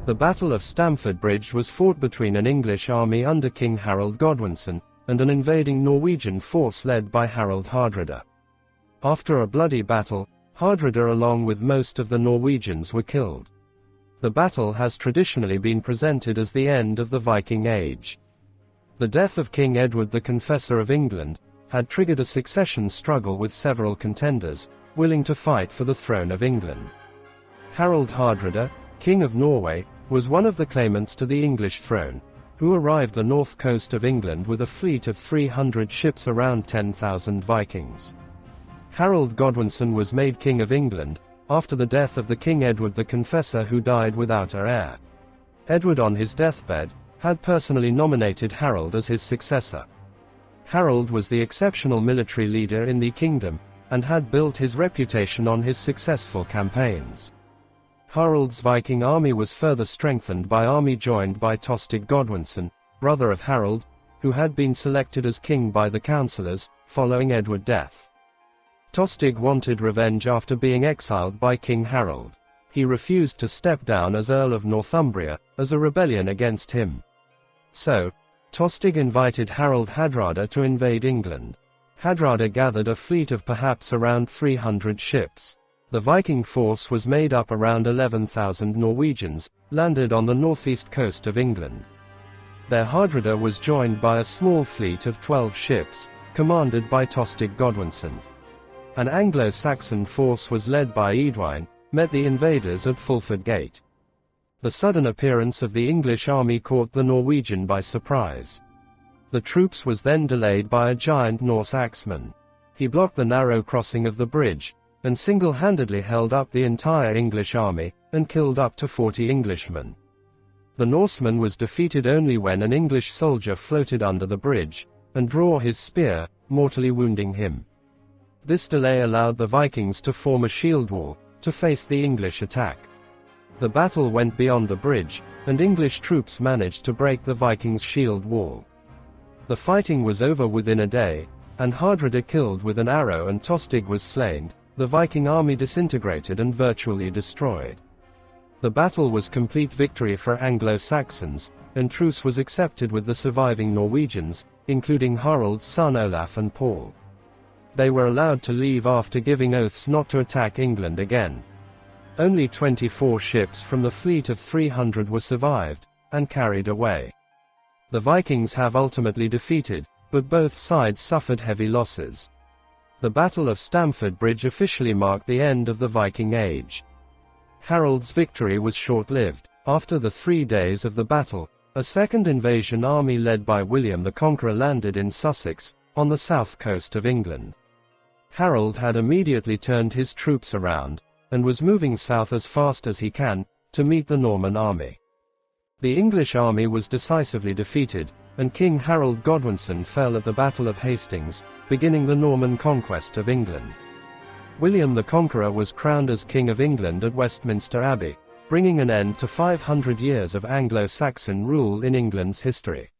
The Battle of Stamford Bridge was fought between an English army under King Harald Godwinson, and an invading Norwegian force led by Harald Hardrada. After a bloody battle, Hardrada along with most of the Norwegians were killed. The battle has traditionally been presented as the end of the Viking Age. The death of King Edward the Confessor of England had triggered a succession struggle with several contenders, willing to fight for the throne of England. Harald Hardrada, King of Norway, was one of the claimants to the English throne, who arrived the north coast of England with a fleet of 300 ships, around 10,000 Vikings. Harald Godwinson was made King of England, after the death of the King Edward the Confessor, who died without an heir. Edward on his deathbed had personally nominated Harald as his successor. Harald was the exceptional military leader in the kingdom, and had built his reputation on his successful campaigns. Harald's Viking army was further strengthened by army joined by Tostig Godwinson, brother of Harald, who had been selected as king by the councillors, following Edward's death. Tostig wanted revenge after being exiled by King Harald. He refused to step down as Earl of Northumbria, as a rebellion against him. So, Tostig invited Harald Hardrada to invade England. Hardrada gathered a fleet of perhaps around 300 ships. The Viking force was made up around 11,000 Norwegians, landed on the northeast coast of England. There Hardrada was joined by a small fleet of 12 ships, commanded by Tostig Godwinson. An Anglo-Saxon force was led by Edwin, met the invaders at Fulford Gate. The sudden appearance of the English army caught the Norwegian by surprise. The troops was then delayed by a giant Norse axeman. He blocked the narrow crossing of the bridge, and single-handedly held up the entire English army, and killed up to 40 Englishmen. The Norseman was defeated only when an English soldier floated under the bridge, and drew his spear, mortally wounding him. This delay allowed the Vikings to form a shield wall, to face the English attack. The battle went beyond the bridge, and English troops managed to break the Vikings' shield wall. The fighting was over within a day, and Hardrada killed with an arrow and Tostig was slain. The Viking army disintegrated and virtually destroyed. The battle was complete victory for Anglo-Saxons, and truce was accepted with the surviving Norwegians, including Harald's son Olaf and Paul. They were allowed to leave after giving oaths not to attack England again. Only 24 ships from the fleet of 300 were survived, and carried away. The Vikings have ultimately defeated, but both sides suffered heavy losses. The Battle of Stamford Bridge officially marked the end of the Viking Age. Harald's victory was short-lived. After the 3 days of the battle, a second invasion army led by William the Conqueror landed in Sussex, on the south coast of England. Harald had immediately turned his troops around, and was moving south as fast as he can, to meet the Norman army. The English army was decisively defeated, and King Harald Godwinson fell at the Battle of Hastings, beginning the Norman conquest of England. William the Conqueror was crowned as King of England at Westminster Abbey, bringing an end to 500 years of Anglo-Saxon rule in England's history.